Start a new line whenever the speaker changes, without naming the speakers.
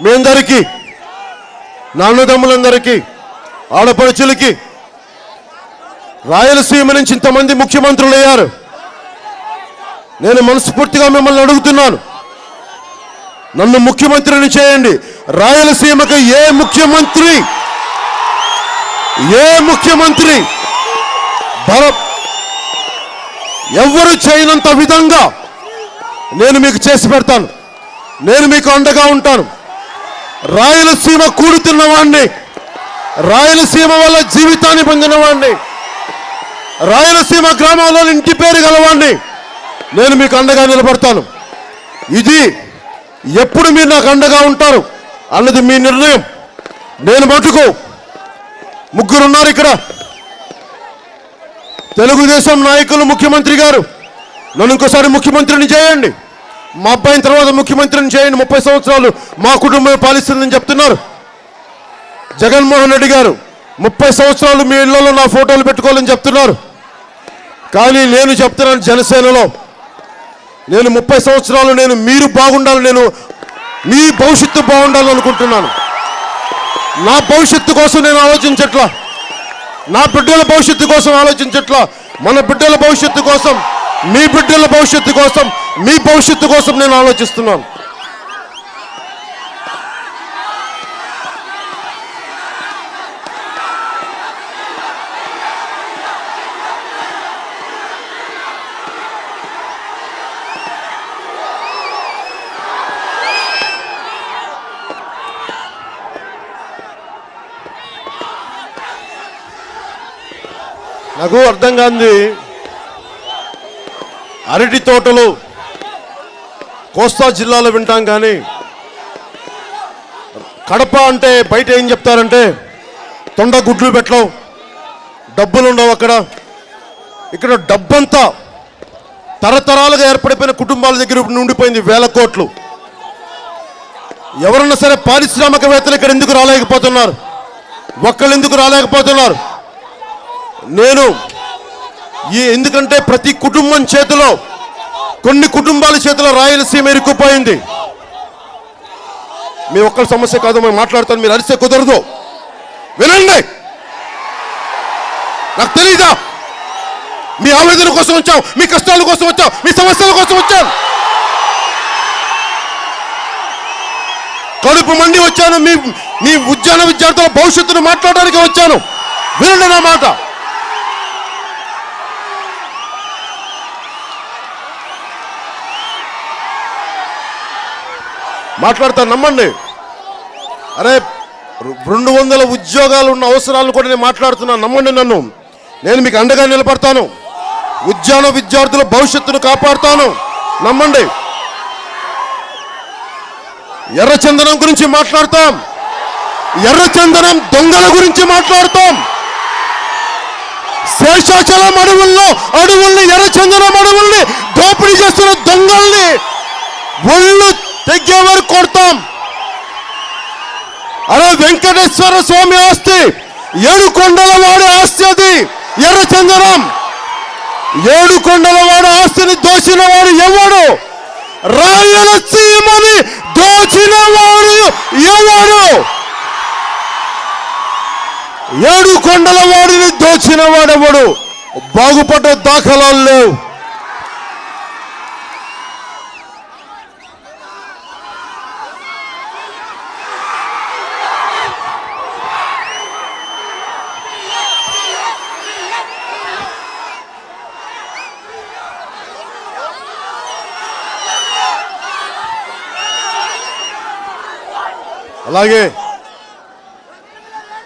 మీ అందరికీ, నా అన్నదమ్ములందరికీ, ఆడపడుచులకి, రాయలసీమ నుంచి ఇంతమంది ముఖ్యమంత్రులు అయ్యారు. నేను మనస్ఫూర్తిగా మిమ్మల్ని అడుగుతున్నాను, నన్ను ముఖ్యమంత్రిని చేయండి. రాయలసీమకు ఏ ముఖ్యమంత్రి ఎవరు చేయనంత విధంగా నేను మీకు చేసి పెడతాను. నేను మీకు అండగా ఉంటాను. రాయలసీమ కూడుతున్నవాడిని, రాయలసీమ వల్ల జీవితాన్ని పొందినవాడిని, రాయలసీమ గ్రామంలో ఇంటి పేరు గలవాడిని. నేను మీకు అండగా నిలబడతాను. ఇది ఎప్పుడు మీరు నాకు అండగా ఉంటారు అన్నది మీ నిర్ణయం. నేను మటుకు ముగ్గురున్నారు ఇక్కడ, తెలుగుదేశం నాయకులు, ముఖ్యమంత్రి గారు, నన్ను ఇంకోసారి ముఖ్యమంత్రిని చేయండి, మా అబ్బాయిని తర్వాత ముఖ్యమంత్రిని చేయండి, 30 సంవత్సరాలు మా కుటుంబం పాలిస్తుందని చెప్తున్నారు. జగన్మోహన్ రెడ్డి గారు 30 సంవత్సరాలు మీ ఇళ్లలో నా ఫోటోలు పెట్టుకోవాలని చెప్తున్నారు. కానీ నేను చెప్తున్నాను, జనసేనలో నేను 30 సంవత్సరాలు నేను మీరు బాగుండాలి, నేను మీ భవిష్యత్తు బాగుండాలని అనుకుంటున్నాను. నా భవిష్యత్తు కోసం నేను ఆలోచించట్లా, నా బిడ్డల భవిష్యత్తు కోసం ఆలోచించట్లా, మన బిడ్డల భవిష్యత్తు కోసం, మీ బిడ్డల భవిష్యత్తు కోసం, మీ భవిష్యత్తు కోసం నేను ఆలోచిస్తున్నాను. నాకు అర్థం కాంది, అరటి తోటలు కోస్తా జిల్లాలో వింటాం, కానీ కడప అంటే బయట ఏం చెప్తారంటే తొండ గుడ్లు పెట్టలేవు, డబ్బులు ఉండవు అక్కడ. ఇక్కడ డబ్బంతా తరతరాలుగా ఏర్పడిపోయిన కుటుంబాల దగ్గర ఉండిపోయింది, వేల కోట్లు. ఎవరన్నా సరే పారిశ్రామికవేత్తలు ఇక్కడ ఎందుకు రాలేకపోతున్నారు? ఒక్కళ్ళు ఎందుకు రాలేకపోతున్నారు? నేను ఎందుకంటే ప్రతి కుటుంబం చేతిలో, కొన్ని కుటుంబాల చేతిలో రాయలసీమ ఇరుక్కుపోయింది. మీ ఒక్కరి సమస్య కాదు, మేము మాట్లాడతాను, మీరు అరిస్తే కుదరదు. వినండి, నాకు తెలీదా? మీ ఆవేదన కోసం వచ్చాం, మీ కష్టాల కోసం వచ్చాం, మీ సమస్యల కోసం వచ్చాను, కడుపు మండి వచ్చాను. మీ ఉద్యాన విద్యార్థుల భవిష్యత్తును మాట్లాడడానికి వచ్చాను. వినండి నా మాట. మాట్లాడతాను, నమ్మండి. అరే 200 ఉద్యోగాలు ఉన్న అవసరాలను కూడా నేను మాట్లాడుతున్నాను, నమ్మండి నన్ను. నేను మీకు అండగా నిలబడతాను, ఉద్యాన విద్యార్థుల భవిష్యత్తును కాపాడుతాను, నమ్మండి. ఎర్రచందనం గురించి మాట్లాడతాం, ఎర్రచందనం దొంగల గురించి మాట్లాడతాం. శేషాచలం అడవుల్ని ఎర్రచందనం అడవుల్ని దోపిడీ చేస్తున్న దొంగల్ని ఒళ్ళు తెగే వరకు కొడతాం. అరే వెంకటేశ్వర స్వామి ఆస్తి, 7 కొండల వాడి ఆస్తి, అది ఎర్రచందనం. 7 కొండల వాడి ఆస్తిని దోచిన వాడు ఎవడు? రాయలసీమని దోచిన వాడు ఎవడు? 7 కొండల వాడిని దోచిన వాడెవడు? బాగుపడ్డ దాఖలాలు లేవు. అలాగే